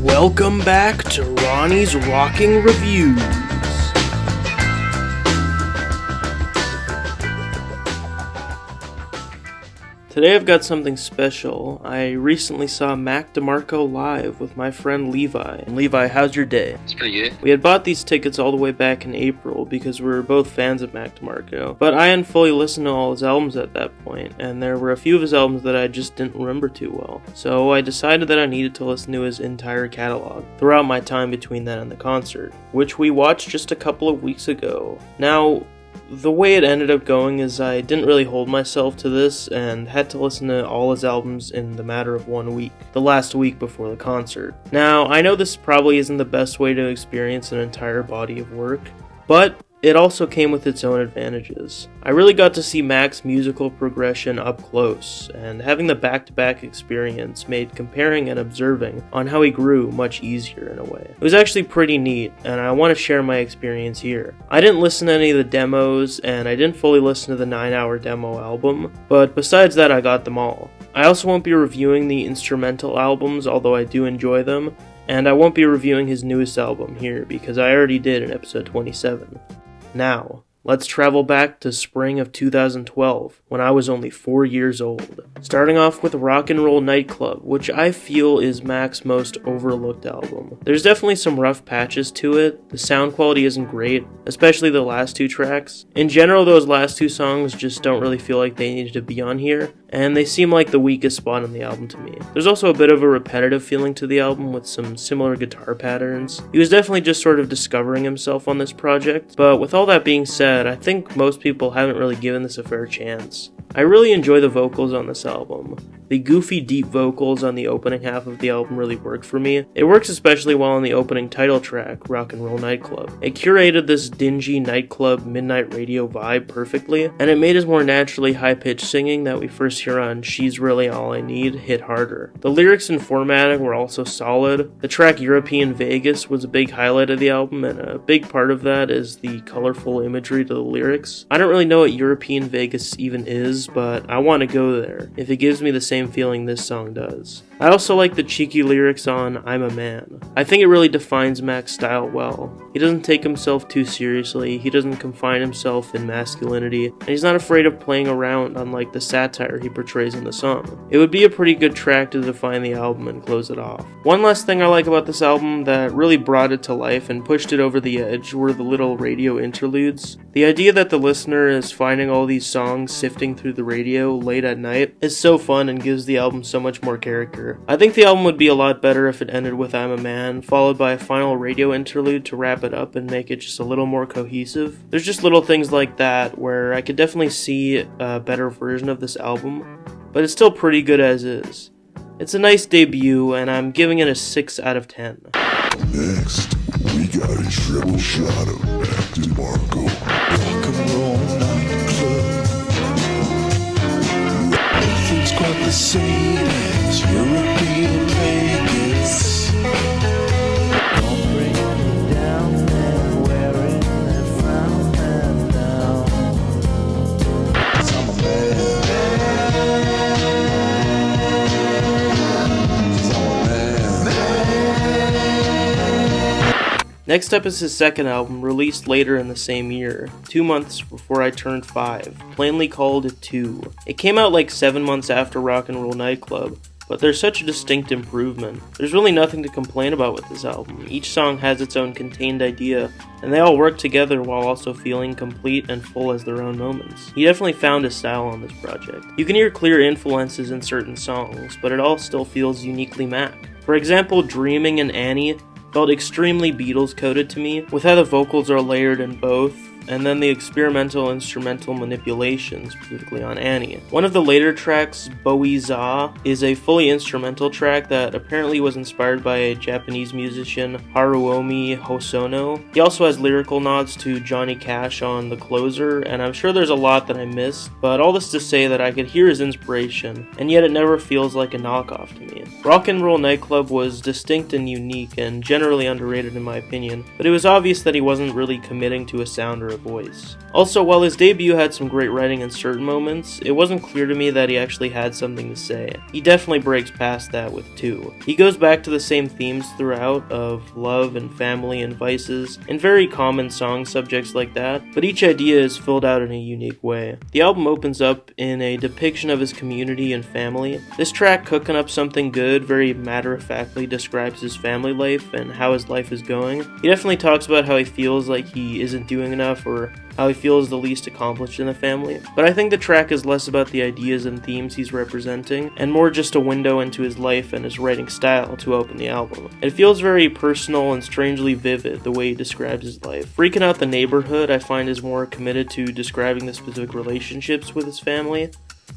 Welcome back to Ronnie's Rocking Reviews. Today I've got something special. I recently saw Mac Demarco live with my friend Levi. And Levi, how's your day? It's pretty good. We had bought these tickets all the way back in April because we were both fans of Mac Demarco, but I hadn't fully listened to all his albums at that point, and there were a few of his albums that I just didn't remember too well. So I decided that I needed to listen to his entire catalog throughout my time between that and the concert, which we watched just a couple of weeks ago. Now, the way it ended up going is I didn't really hold myself to this and had to listen to all his albums in the matter of 1 week, the last week before the concert. Now, I know this probably isn't the best way to experience an entire body of work, but it also came with its own advantages. I really got to see Mac's musical progression up close, and having the back-to-back experience made comparing and observing on how he grew much easier in a way. It was actually pretty neat, and I want to share my experience here. I didn't listen to any of the demos, and I didn't fully listen to the 9-hour demo album, but besides that I got them all. I also won't be reviewing the instrumental albums, although I do enjoy them, and I won't be reviewing his newest album here because I already did in episode 27. Now, let's travel back to spring of 2012, when I was only 4 years old. Starting off with Rock and Roll Nightclub, which I feel is Mac's most overlooked album. There's definitely some rough patches to it, the sound quality isn't great, especially the last two tracks. In general, those last two songs just don't really feel like they needed to be on here, and they seem like the weakest spot on the album to me. There's also a bit of a repetitive feeling to the album with some similar guitar patterns. He was definitely just sort of discovering himself on this project, but with all that being said, I think most people haven't really given this a fair chance. I really enjoy the vocals on this album. The goofy deep vocals on the opening half of the album really work for me. It works especially well on the opening title track, Rock and Roll Nightclub. It curated this dingy nightclub midnight radio vibe perfectly, and it made his more naturally high-pitched singing that we first hear on She's Really All I Need hit harder. The lyrics and formatting were also solid. The track European Vegas was a big highlight of the album, and a big part of that is the colorful imagery to the lyrics. I don't really know what European Vegas even is, but I want to go there, if it gives me the same feeling this song does. I also like the cheeky lyrics on I'm a Man. I think it really defines Mac's style well. He doesn't take himself too seriously, he doesn't confine himself in masculinity, and he's not afraid of playing around unlike the satire he portrays in the song. It would be a pretty good track to define the album and close it off. One last thing I like about this album that really brought it to life and pushed it over the edge were the little radio interludes. The idea that the listener is finding all these songs sifting through the radio late at night is so fun and gives the album so much more character. I think the album would be a lot better if it ended with I'm a Man, followed by a final radio interlude to wrap it up and make it just a little more cohesive. There's just little things like that where I could definitely see a better version of this album, but it's still pretty good as is. It's a nice debut, and I'm giving it a 6 out of 10. Next, we got a triple shot of Mac Demarco. Rock and Roll Nightclub. Everything's quite the same as European Vegas. Don't bring me down and wearing that frown and down. 'Cause I'm a man. Next up is his second album, released later in the same year, 2 months before I turned 5, plainly called 2. It came out like 7 months after Rock and Roll Nightclub, but there's such a distinct improvement. There's really nothing to complain about with this album. Each song has its own contained idea, and they all work together while also feeling complete and full as their own moments. He definitely found his style on this project. You can hear clear influences in certain songs, but it all still feels uniquely Mac. For example, Dreaming and Annie felt extremely Beatles-coded to me, with how the vocals are layered in both, and then the experimental instrumental manipulations, specifically on Annie. One of the later tracks, Bowie-za, is a fully instrumental track that apparently was inspired by a Japanese musician, Haruomi Hosono. He also has lyrical nods to Johnny Cash on The Closer, and I'm sure there's a lot that I missed, but all this to say that I could hear his inspiration, and yet it never feels like a knockoff to me. Rock and Roll Nightclub was distinct and unique, and generally underrated in my opinion, but it was obvious that he wasn't really committing to a sound or a voice. Also, while his debut had some great writing in certain moments, it wasn't clear to me that he actually had something to say. He definitely breaks past that with 2. He goes back to the same themes throughout of love and family and vices, and very common song subjects like that, but each idea is filled out in a unique way. The album opens up in a depiction of his community and family. This track, Cooking Up Something Good, very matter-of-factly describes his family life and how his life is going. He definitely talks about how he feels like he isn't doing enough or how he feels the least accomplished in the family, but I think the track is less about the ideas and themes he's representing, and more just a window into his life and his writing style to open the album. It feels very personal and strangely vivid the way he describes his life. Freaking Out the Neighborhood I find is more committed to describing the specific relationships with his family,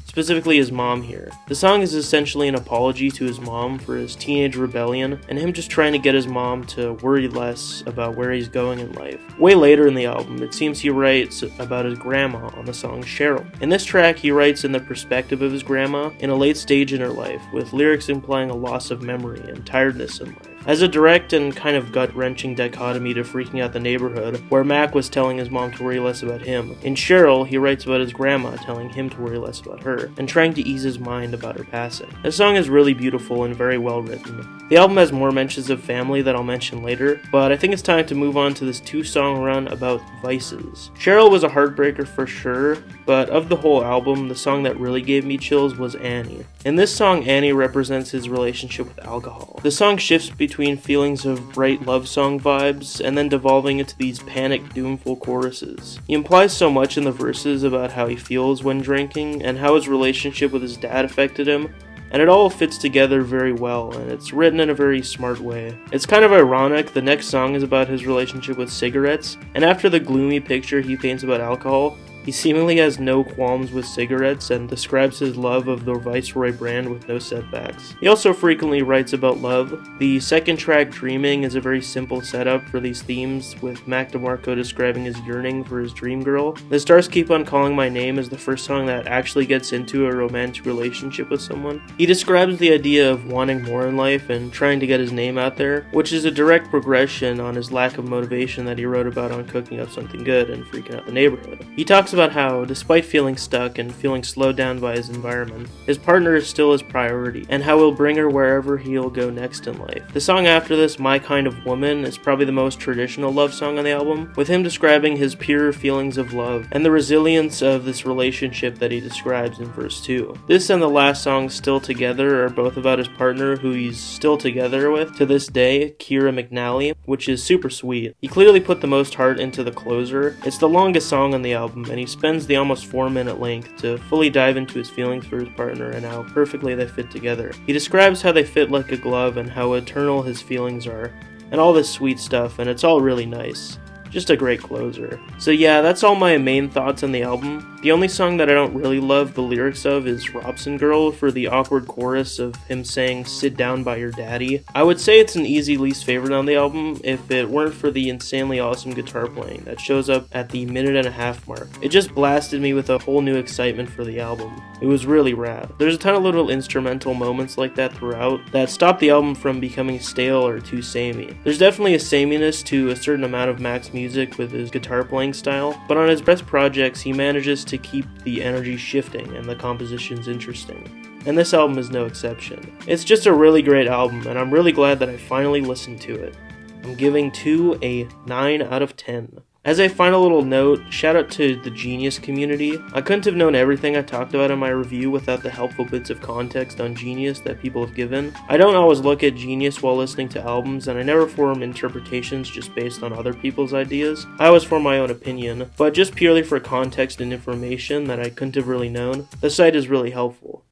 specifically his mom here. The song is essentially an apology to his mom for his teenage rebellion and him just trying to get his mom to worry less about where he's going in life. Way later in the album, it seems he writes about his grandma on the song Cheryl. In this track, he writes in the perspective of his grandma in a late stage in her life, with lyrics implying a loss of memory and tiredness in life. As a direct and kind of gut-wrenching dichotomy to Freaking Out the Neighborhood, where Mac was telling his mom to worry less about him, in Cheryl, he writes about his grandma telling him to worry less about her, and trying to ease his mind about her passing. The song is really beautiful and very well written. The album has more mentions of family that I'll mention later, but I think it's time to move on to this 2-song run about vices. Cheryl was a heartbreaker for sure, but of the whole album, the song that really gave me chills was Annie. In this song, Annie represents his relationship with alcohol. The song shifts between feelings of bright love song vibes and then devolving into these panicked, doomful choruses. He implies so much in the verses about how he feels when drinking and how his relationship with his dad affected him, and it all fits together very well, and it's written in a very smart way. It's kind of ironic, the next song is about his relationship with cigarettes, and after the gloomy picture he paints about alcohol, he seemingly has no qualms with cigarettes and describes his love of the Viceroy brand with no setbacks. He also frequently writes about love. The second track, Dreaming, is a very simple setup for these themes, with Mac Demarco describing his yearning for his dream girl. The Stars Keep on Calling My Name is the first song that actually gets into a romantic relationship with someone. He describes the idea of wanting more in life and trying to get his name out there, which is a direct progression on his lack of motivation that he wrote about on Cooking Up Something Good and Freaking Out the Neighborhood. He talks about how, despite feeling stuck and feeling slowed down by his environment, his partner is still his priority, and how he'll bring her wherever he'll go next in life. The song after this, My Kind of Woman, is probably the most traditional love song on the album, with him describing his pure feelings of love and the resilience of this relationship that he describes in verse 2. This and the last song, Still Together, are both about his partner who he's still together with to this day, Kira McNally, which is super sweet. He clearly put the most heart into the closer. It's the longest song on the album, and he spends the almost 4-minute length to fully dive into his feelings for his partner and how perfectly they fit together. He describes how they fit like a glove and how eternal his feelings are, and all this sweet stuff, and it's all really nice. Just a great closer. So yeah, that's all my main thoughts on the album. The only song that I don't really love the lyrics of is Robson Girl, for the awkward chorus of him saying, "Sit down by your daddy." I would say it's an easy least favorite on the album if it weren't for the insanely awesome guitar playing that shows up at the 1.5-minute mark. It just blasted me with a whole new excitement for the album. It was really rad. There's a ton of little instrumental moments like that throughout that stop the album from becoming stale or too samey. There's definitely a sameness to a certain amount of Mac's music with his guitar playing style, but on his best projects he manages to keep the energy shifting and the compositions interesting. And this album is no exception. It's just a really great album, and I'm really glad that I finally listened to it. I'm giving 2 a 9 out of 10. As a final little note, shout out to the Genius community. I couldn't have known everything I talked about in my review without the helpful bits of context on Genius that people have given. I don't always look at Genius while listening to albums, and I never form interpretations just based on other people's ideas. I always form my own opinion, but just purely for context and information that I couldn't have really known, the site is really helpful.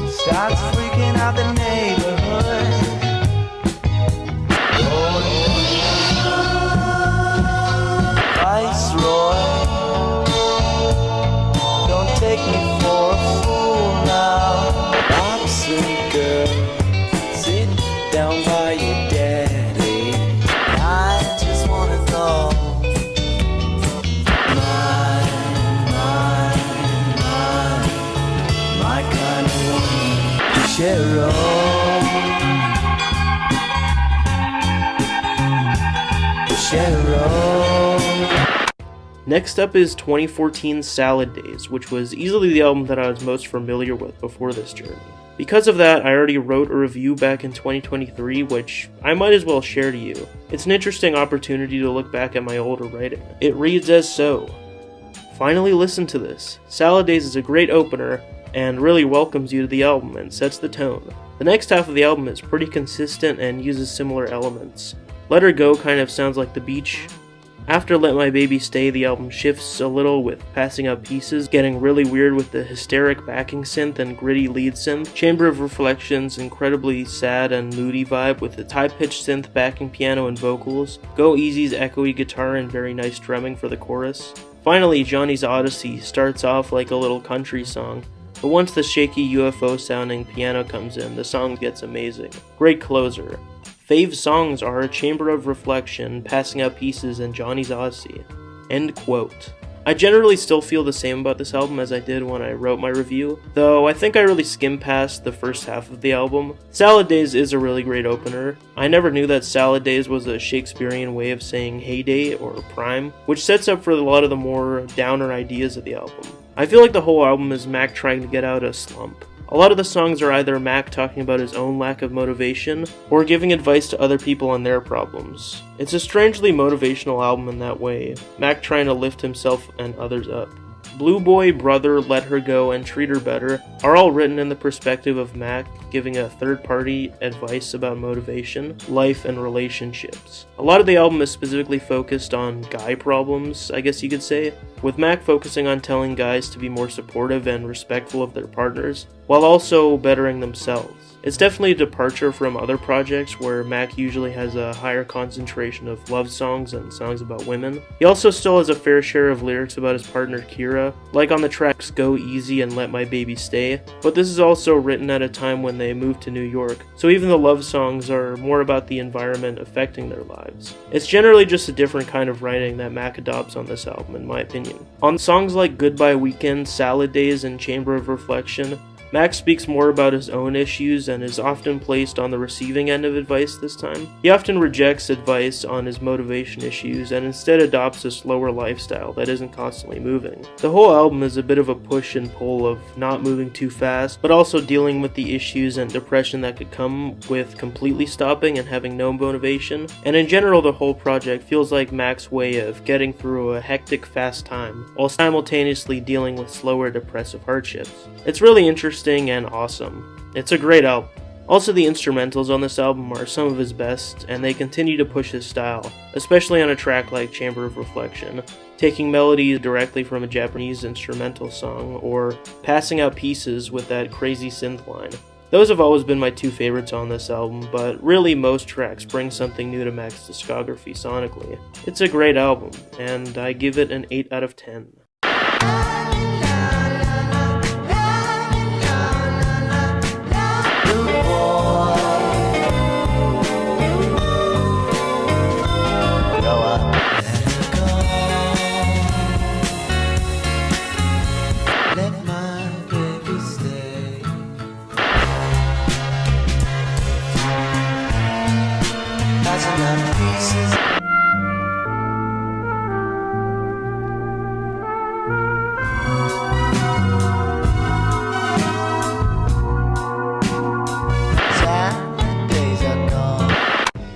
Starts freaking out the neighborhood. Viceroy, don't take me for a fool now. Boxing girl, sit down by your daddy. I just wanna know. My kind of woman. Cheryl, Cheryl. Next up is 2014's Salad Days, which was easily the album that I was most familiar with before this journey. Because of that, I already wrote a review back in 2023, which I might as well share to you. It's an interesting opportunity to look back at my older writing. It reads as so. Finally listen to this. Salad Days is a great opener, and really welcomes you to the album and sets the tone. The next half of the album is pretty consistent and uses similar elements. Let Her Go kind of sounds like the beach. After Let My Baby Stay, the album shifts a little with Passing Out Pieces, getting really weird with the hysteric backing synth and gritty lead synth. Chamber of Reflection's incredibly sad and moody vibe with its high-pitched synth backing piano and vocals. Go Easy's echoey guitar and very nice drumming for the chorus. Finally, Johnny's Odyssey starts off like a little country song, but once the shaky UFO-sounding piano comes in, the song gets amazing. Great closer. Fave songs are Chamber of Reflection, Passing Out Pieces, and Johnny's Odyssey. End quote. I generally still feel the same about this album as I did when I wrote my review, though I think I really skimmed past the first half of the album. Salad Days is a really great opener. I never knew that Salad Days was a Shakespearean way of saying heyday or prime, which sets up for a lot of the more downer ideas of the album. I feel like the whole album is Mac trying to get out a slump. A lot of the songs are either Mac talking about his own lack of motivation, or giving advice to other people on their problems. It's a strangely motivational album in that way, Mac trying to lift himself and others up. Blue Boy, Brother, Let Her Go, and Treat Her Better are all written in the perspective of Mac giving a third-party advice about motivation, life, and relationships. A lot of the album is specifically focused on guy problems, I guess you could say, with Mac focusing on telling guys to be more supportive and respectful of their partners, while also bettering themselves. It's definitely a departure from other projects where Mac usually has a higher concentration of love songs and songs about women. He also still has a fair share of lyrics about his partner Kira, like on the tracks Go Easy and Let My Baby Stay, but this is also written at a time when they moved to New York, so even the love songs are more about the environment affecting their lives. It's generally just a different kind of writing that Mac adopts on this album, in my opinion. On songs like Goodbye Weekend, Salad Days, and Chamber of Reflection, Mac speaks more about his own issues and is often placed on the receiving end of advice this time. He often rejects advice on his motivation issues and instead adopts a slower lifestyle that isn't constantly moving. The whole album is a bit of a push and pull of not moving too fast, but also dealing with the issues and depression that could come with completely stopping and having no motivation. And in general, the whole project feels like Mac's way of getting through a hectic, fast time, while simultaneously dealing with slower, depressive hardships. It's really interesting and awesome. It's a great album. Also, the instrumentals on this album are some of his best, and they continue to push his style, especially on a track like Chamber of Reflection, taking melodies directly from a Japanese instrumental song, or Passing Out Pieces with that crazy synth line. Those have always been my two favorites on this album, but really most tracks bring something new to Mac's discography sonically. It's a great album, and I give it an 8 out of 10.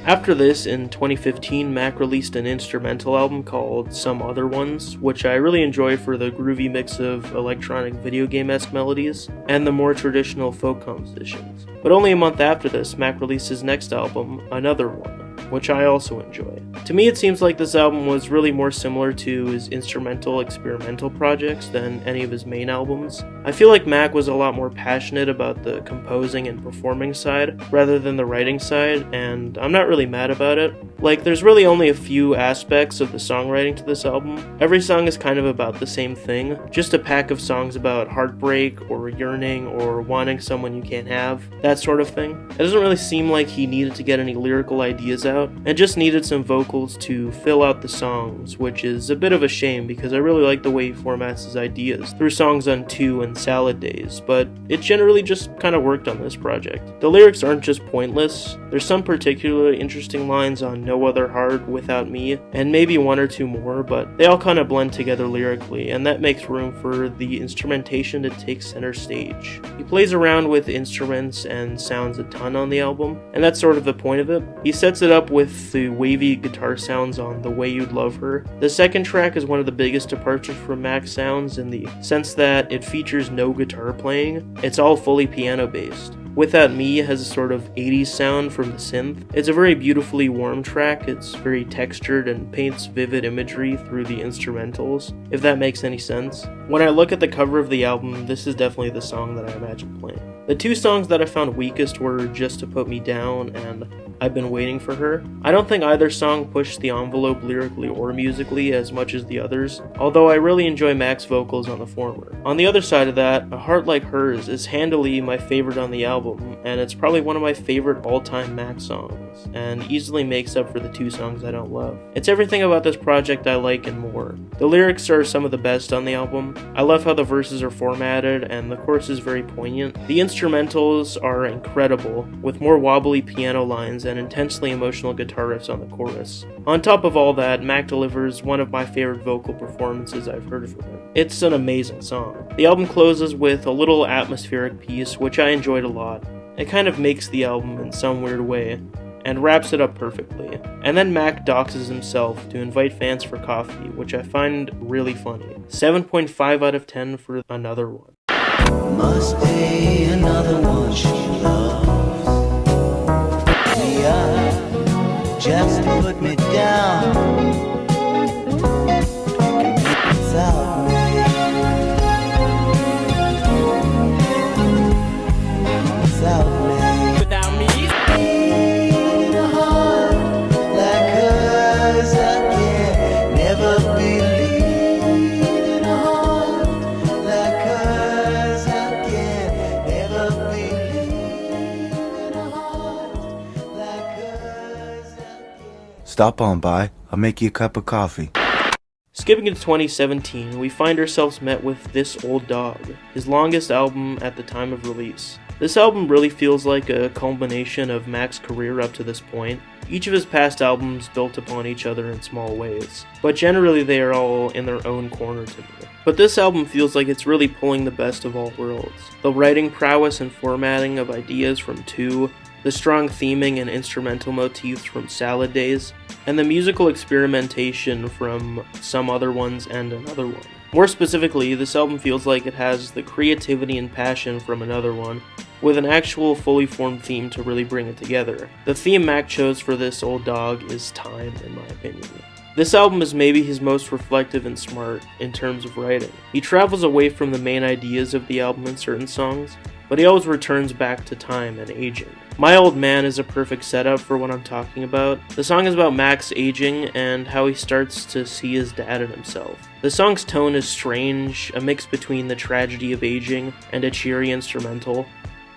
After this, in 2015, Mac released an instrumental album called Some Other Ones, which I really enjoy for the groovy mix of electronic video game-esque melodies and the more traditional folk compositions. But only a month after this, Mac released his next album, Another One, which I also enjoy. To me, it seems like this album was really more similar to his instrumental experimental projects than any of his main albums. I feel like Mac was a lot more passionate about the composing and performing side rather than the writing side, and I'm not really mad about it. Like, there's really only a few aspects of the songwriting to this album. Every song is kind of about the same thing, just a pack of songs about heartbreak or yearning or wanting someone you can't have, that sort of thing. It doesn't really seem like he needed to get any lyrical ideas out, out, and just needed some vocals to fill out the songs, which is a bit of a shame because I really like the way he formats his ideas through songs on 2 and Salad Days, but it generally just kind of worked on this project. The lyrics aren't just pointless, there's some particularly interesting lines on No Other Heart, Without Me, and maybe 1 or 2 more, but they all kind of blend together lyrically, and that makes room for the instrumentation to take center stage. He plays around with instruments and sounds a ton on the album, and that's sort of the point of it. He sets it up with the wavy guitar sounds on The Way You'd Love Her. The second track is one of the biggest departures from Mac's sounds in the sense that it features no guitar playing, it's all fully piano based. Without Me has a sort of 80s sound from the synth. It's a very beautifully warm track, it's very textured and paints vivid imagery through the instrumentals, if that makes any sense. When I look at the cover of the album, this is definitely the song that I imagine playing. The 2 songs that I found weakest were Just to Put Me Down and I've Been Waiting for Her. I don't think either song pushed the envelope lyrically or musically as much as the others, although I really enjoy Mac's vocals on the former. On the other side of that, A Heart Like Hers is handily my favorite on the album, and it's probably one of my favorite all-time Mac songs, and easily makes up for the 2 songs I don't love. It's everything about this project I like and more. The lyrics are some of the best on the album. I love how the verses are formatted, and the chorus is very poignant. The instrumentals are incredible, with more wobbly piano lines and intensely emotional guitar riffs on the chorus. On top of all that, Mac delivers one of my favorite vocal performances I've heard from him. It's an amazing song. The album closes with a little atmospheric piece, which I enjoyed a lot. It kind of makes the album in some weird way, and wraps it up perfectly. And then Mac doxes himself to invite fans for coffee, which I find really funny. 7.5 out of 10 for Another One. Must be another one she loves. Me up, just to put me down. Without me. Without me. Without me. In a heart like hers, I can never believe. In a heart like hers, I can never believe. In a heart like hers, I can. Stop on by. I'll make you a cup of coffee. Skipping to 2017, we find ourselves met with This Old Dog, his longest album at the time of release. This album really feels like a culmination of Mac's career up to this point. Each of his past albums built upon each other in small ways, but generally they are all in their own corner to me. But this album feels like it's really pulling the best of all worlds. The writing prowess and formatting of ideas from 2, the strong theming and instrumental motifs from Salad Days, and the musical experimentation from Some Other Ones and Another One. More specifically, this album feels like it has the creativity and passion from Another One, with an actual fully formed theme to really bring it together. The theme Mac chose for This Old Dog is time, in my opinion. This album is maybe his most reflective and smart in terms of writing. He travels away from the main ideas of the album in certain songs, but he always returns back to time and aging. My Old Man is a perfect setup for what I'm talking about. The song is about Max aging and how he starts to see his dad in himself. The song's tone is strange, a mix between the tragedy of aging and a cheery instrumental,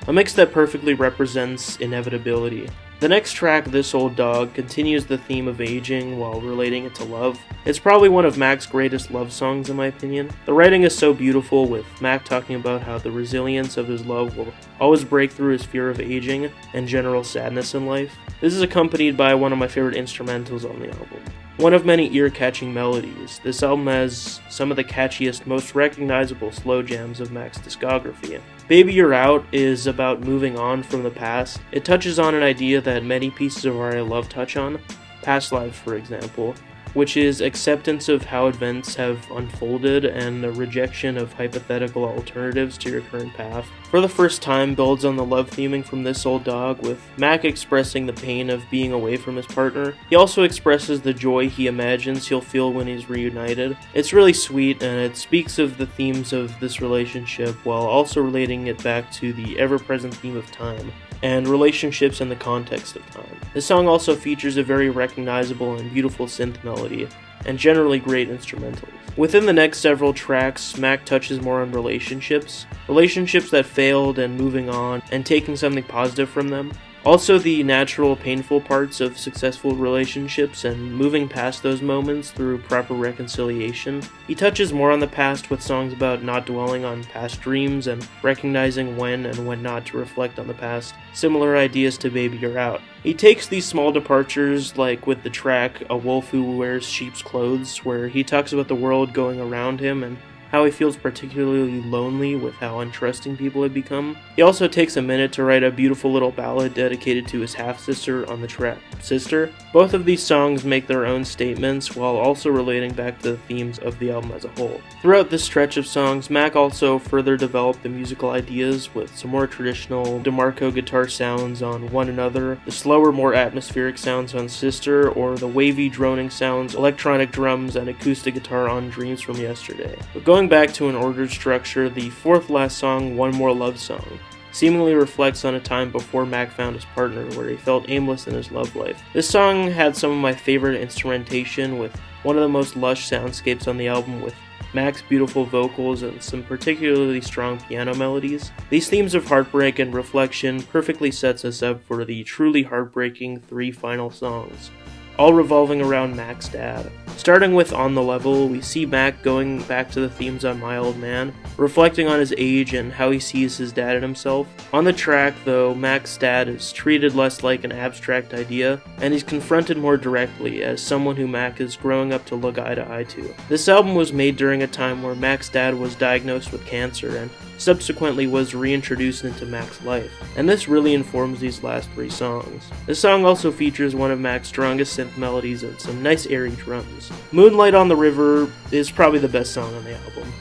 a mix that perfectly represents inevitability. The next track, This Old Dog, continues the theme of aging while relating it to love. It's probably one of Mac's greatest love songs in my opinion. The writing is so beautiful, with Mac talking about how the resilience of his love will always break through his fear of aging and general sadness in life. This is accompanied by one of my favorite instrumentals on the album. One of many ear-catching melodies, this album has some of the catchiest, most recognizable slow jams of Mac's discography. Baby You're Out is about moving on from the past. It touches on an idea that many pieces of art I love touch on, past lives for example, which is acceptance of how events have unfolded and a rejection of hypothetical alternatives to your current path. For the first time, builds on the love theming from This Old Dog, with Mac expressing the pain of being away from his partner. He also expresses the joy he imagines he'll feel when he's reunited. It's really sweet, and it speaks of the themes of this relationship while also relating it back to the ever-present theme of time and relationships in the context of time. The song also features a very recognizable and beautiful synth melody, and generally great instrumentals. Within the next several tracks, Mac touches more on relationships that failed and moving on and taking something positive from them. Also, the natural, painful parts of successful relationships and moving past those moments through proper reconciliation. He touches more on the past with songs about not dwelling on past dreams and recognizing when and when not to reflect on the past. Similar ideas to Baby You're Out. He takes these small departures, like with the track A Wolf Who Wears Sheep's Clothes, where he talks about the world going around him and how he feels particularly lonely with how untrusting people have become. He also takes a minute to write a beautiful little ballad dedicated to his half-sister on the track Sister. Both of these songs make their own statements while also relating back to the themes of the album as a whole. Throughout this stretch of songs, Mac also further developed the musical ideas with some more traditional Demarco guitar sounds on One Another, the slower, more atmospheric sounds on Sister, or the wavy, droning sounds, electronic drums, and acoustic guitar on Dreams from Yesterday. But going back to an ordered structure, the fourth last song, One More Love Song, seemingly reflects on a time before Mac found his partner, where he felt aimless in his love life. This song had some of my favorite instrumentation, with one of the most lush soundscapes on the album, with Mac's beautiful vocals and some particularly strong piano melodies. These themes of heartbreak and reflection perfectly sets us up for the truly heartbreaking 3 final songs, all revolving around Mac's dad. Starting with On the Level, we see Mac going back to the themes on My Old Man, reflecting on his age and how he sees his dad and himself. On the track, though, Mac's dad is treated less like an abstract idea, and he's confronted more directly as someone who Mac is growing up to look eye to eye to. This album was made during a time where Mac's dad was diagnosed with cancer and subsequently was reintroduced into Mac's life, and this really informs these last 3 songs. This song also features one of Mac's strongest synth melodies and some nice airy drums. Moonlight on the River is probably the best song on the album.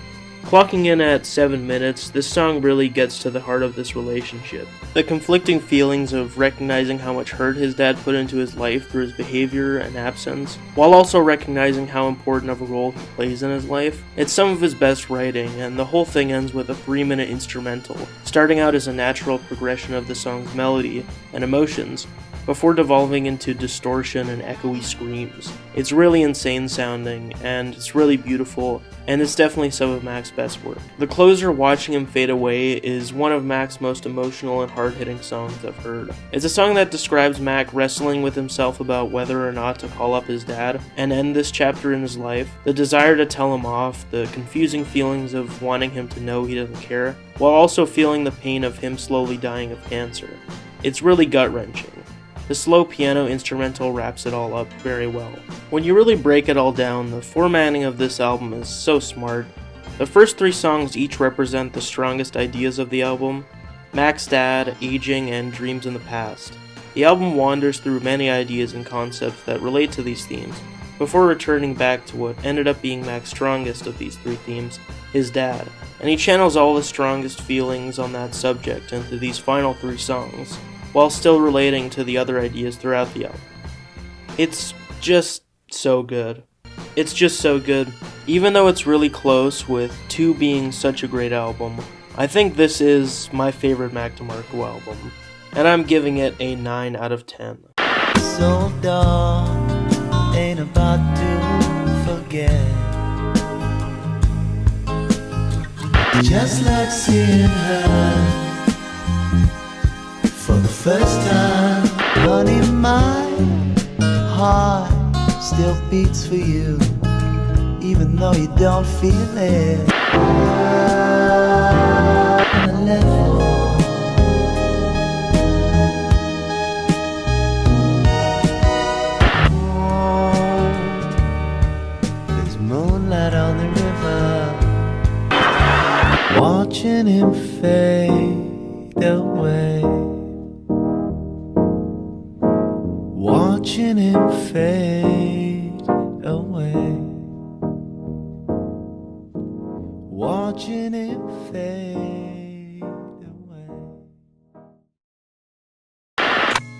Clocking in at 7 minutes, this song really gets to the heart of this relationship. The conflicting feelings of recognizing how much hurt his dad put into his life through his behavior and absence, while also recognizing how important of a role he plays in his life. It's some of his best writing, and the whole thing ends with a 3-minute instrumental, starting out as a natural progression of the song's melody and emotions, before devolving into distortion and echoey screams. It's really insane sounding, and it's really beautiful, and it's definitely some of Mac's best work. The closer, Watching Him Fade Away, is one of Mac's most emotional and hard-hitting songs I've heard. It's a song that describes Mac wrestling with himself about whether or not to call up his dad and end this chapter in his life, the desire to tell him off, the confusing feelings of wanting him to know he doesn't care, while also feeling the pain of him slowly dying of cancer. It's really gut-wrenching. The slow piano instrumental wraps it all up very well. When you really break it all down, the formatting of this album is so smart. The first 3 songs each represent the strongest ideas of the album: Mac's dad, aging, and dreams in the past. The album wanders through many ideas and concepts that relate to these themes, before returning back to what ended up being Mac's strongest of these 3 themes, his dad. And he channels all the strongest feelings on that subject into these final 3 songs, while still relating to the other ideas throughout the album. It's just so good. It's just so good. Even though it's really close, with 2 being such a great album, I think this is my favorite Mac DeMarco album, and I'm giving it a 9 out of 10. So dark, ain't about to forget. Just like seeing her for the first time. Honey, my heart still beats for you, even though you don't feel it. On the level, there's moonlight on the river, watching him fade away, watching him fade away, watching him fade away.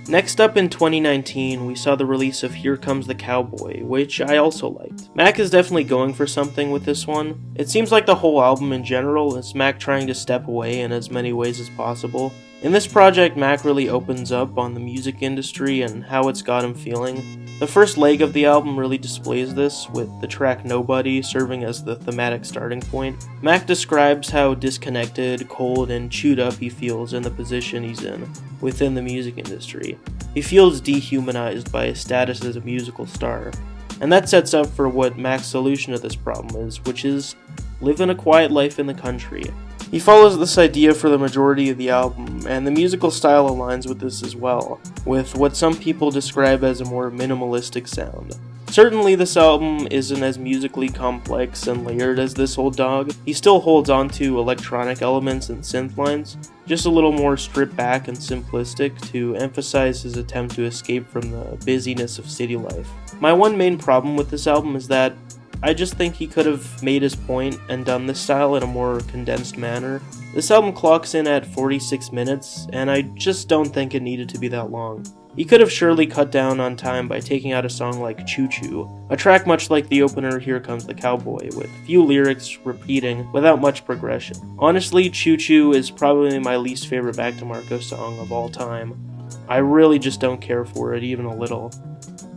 Next up in 2019, we saw the release of Here Comes the Cowboy, which I also liked. Mac is definitely going for something with this one. It seems like the whole album in general is Mac trying to step away in as many ways as possible, In this project, Mac really opens up on the music industry and how it's got him feeling. The first leg of the album really displays this, with the track Nobody serving as the thematic starting point. Mac describes how disconnected, cold, and chewed up he feels in the position he's in within the music industry. He feels dehumanized by his status as a musical star. And that sets up for what Mac's solution to this problem is, which is living a quiet life in the country. He follows this idea for the majority of the album, and the musical style aligns with this as well, with what some people describe as a more minimalistic sound. Certainly this album isn't as musically complex and layered as This Old Dog. He still holds on to electronic elements and synth lines, just a little more stripped back and simplistic to emphasize his attempt to escape from the busyness of city life. My one main problem with this album is that I just think he could have made his point and done this style in a more condensed manner. This album clocks in at 46 minutes, and I just don't think it needed to be that long. He could have surely cut down on time by taking out a song like Choo Choo, a track much like the opener Here Comes the Cowboy, with few lyrics repeating without much progression. Honestly, Choo Choo is probably my least favorite Back to Marco song of all time. I really just don't care for it even a little.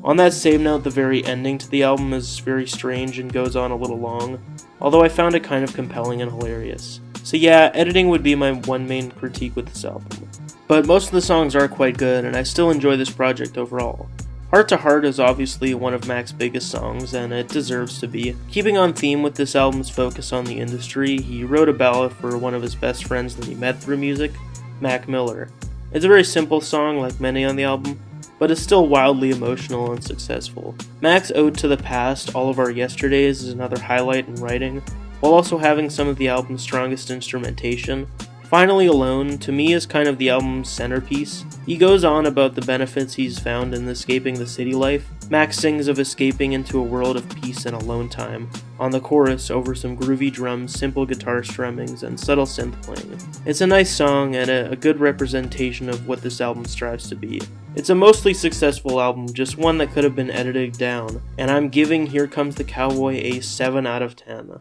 On that same note, the very ending to the album is very strange and goes on a little long, although I found it kind of compelling and hilarious. So yeah, editing would be my one main critique with this album. But most of the songs are quite good, and I still enjoy this project overall. Heart to Heart is obviously one of Mac's biggest songs, and it deserves to be. Keeping on theme with this album's focus on the industry, he wrote a ballad for one of his best friends that he met through music, Mac Miller. It's a very simple song, like many on the album, but is still wildly emotional and successful. Mac's ode to the past, All of Our Yesterdays, is another highlight in writing, while also having some of the album's strongest instrumentation. Finally Alone, to me, is kind of the album's centerpiece. He goes on about the benefits he's found in escaping the city life. Mac sings of escaping into a world of peace and alone time, on the chorus over some groovy drums, simple guitar strummings, and subtle synth playing. It's a nice song and a good representation of what this album strives to be. It's a mostly successful album, just one that could have been edited down, and I'm giving Here Comes the Cowboy a 7 out of 10.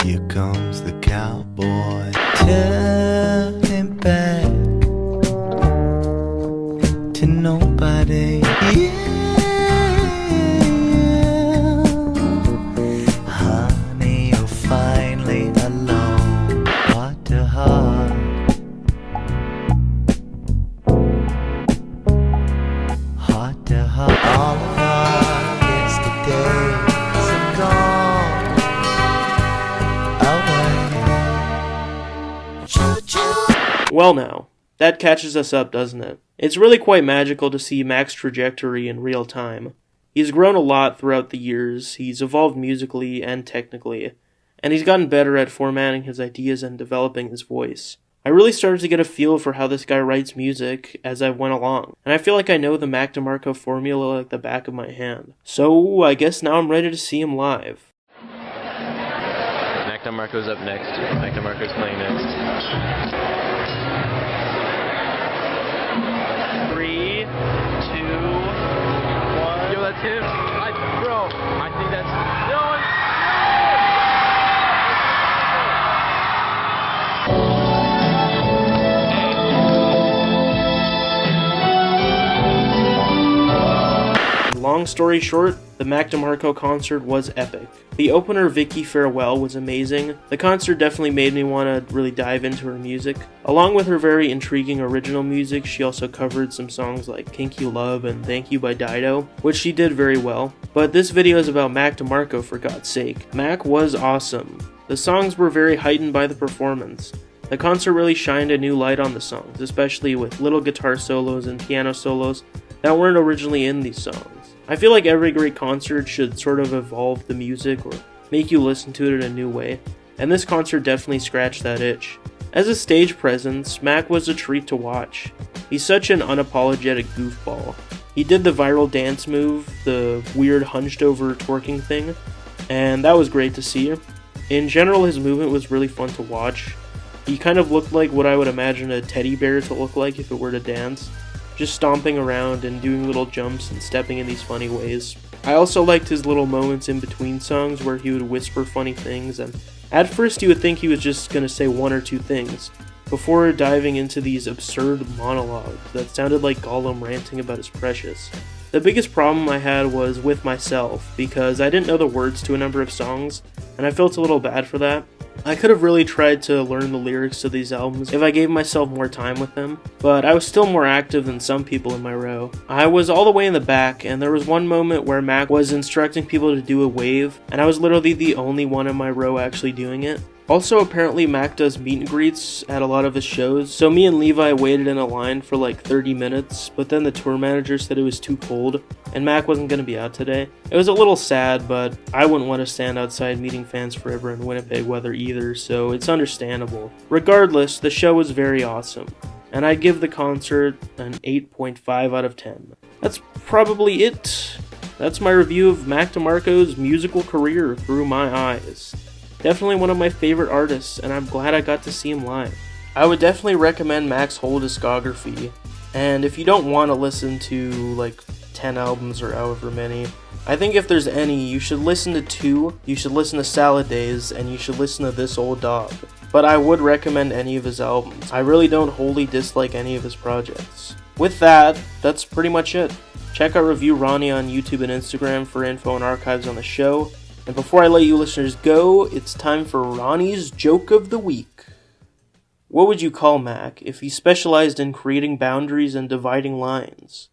Here comes the cowboy. Turning back to nobody. Honey, you're finally alone. Heart to heart. Heart to heart. All of our yesterdays are gone away. Choo-choo. Well now, that catches us up, doesn't it? It's really quite magical to see Mac's trajectory in real time. He's grown a lot throughout the years, he's evolved musically and technically, and he's gotten better at formatting his ideas and developing his voice. I really started to get a feel for how this guy writes music as I went along, and I feel like I know the Mac DeMarco formula like the back of my hand. So I guess now I'm ready to see him live. Mac DeMarco's up next. Mac DeMarco's playing next. 3, 2, 1. Yo, that's him. Bro, I think that's... No, Long story short, the Mac DeMarco concert was epic. The opener, Vicky Farewell, was amazing. The concert definitely made me want to really dive into her music. Along with her very intriguing original music, she also covered some songs like Kinky Love and Thank You by Dido, which she did very well. But this video is about Mac DeMarco, for God's sake. Mac was awesome. The songs were very heightened by the performance. The concert really shined a new light on the songs, especially with little guitar solos and piano solos that weren't originally in these songs. I feel like every great concert should sort of evolve the music or make you listen to it in a new way, and this concert definitely scratched that itch. As a stage presence, Mac was a treat to watch. He's such an unapologetic goofball. He did the viral dance move, the weird hunched over twerking thing, and that was great to see. In general, his movement was really fun to watch. He kind of looked like what I would imagine a teddy bear to look like if it were to dance, just stomping around and doing little jumps and stepping in these funny ways. I also liked his little moments in between songs where he would whisper funny things, and at first you would think he was just gonna say one or two things, before diving into these absurd monologues that sounded like Gollum ranting about his precious. The biggest problem I had was with myself, because I didn't know the words to a number of songs, and I felt a little bad for that. I could have really tried to learn the lyrics to these albums if I gave myself more time with them, but I was still more active than some people in my row. I was all the way in the back, and there was one moment where Mac was instructing people to do a wave, and I was literally the only one in my row actually doing it. Also, apparently Mac does meet and greets at a lot of his shows, so me and Levi waited in a line for like 30 minutes, but then the tour manager said it was too cold, and Mac wasn't going to be out today. It was a little sad, but I wouldn't want to stand outside meeting fans forever in Winnipeg weather either, so it's understandable. Regardless, the show was very awesome, and I'd give the concert an 8.5 out of 10. That's probably it. That's my review of Mac DeMarco's musical career through my eyes. Definitely one of my favorite artists, and I'm glad I got to see him live. I would definitely recommend Mac's whole discography, and if you don't want to listen to like 10 albums or however many, I think if there's any, you should listen to 2, you should listen to Salad Days, and you should listen to This Old Dog. But I would recommend any of his albums. I really don't wholly dislike any of his projects. With that, that's pretty much it. Check out Review Ronny on YouTube and Instagram for info and archives on the show. And before I let you listeners go, it's time for Ronny's Joke of the Week. What would you call Mac if he specialized in creating boundaries and dividing lines?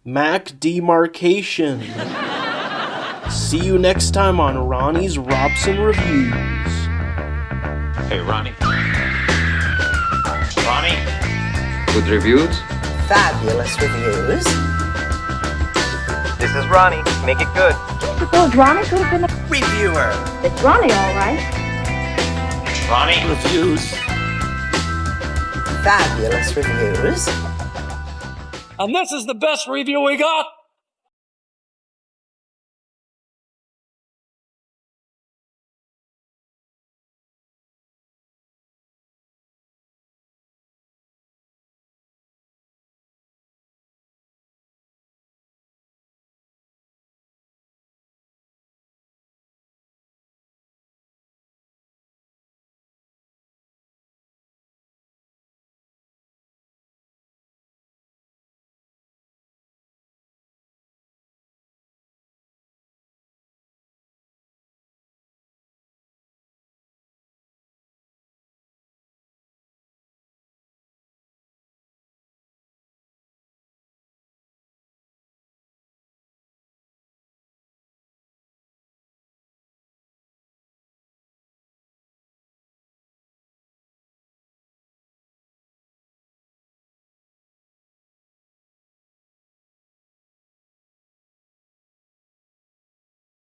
Mac Demarcation. See you next time on Ronny's Robson Reviews. Hey, Ronny. Ronny? Good reviews? Fabulous reviews. This is Ronny. Make it good. So Ronny could have been a Reviewer. It's Ronny, all right. Ronny? Reviews. Fabulous reviews. And this is the best review we got.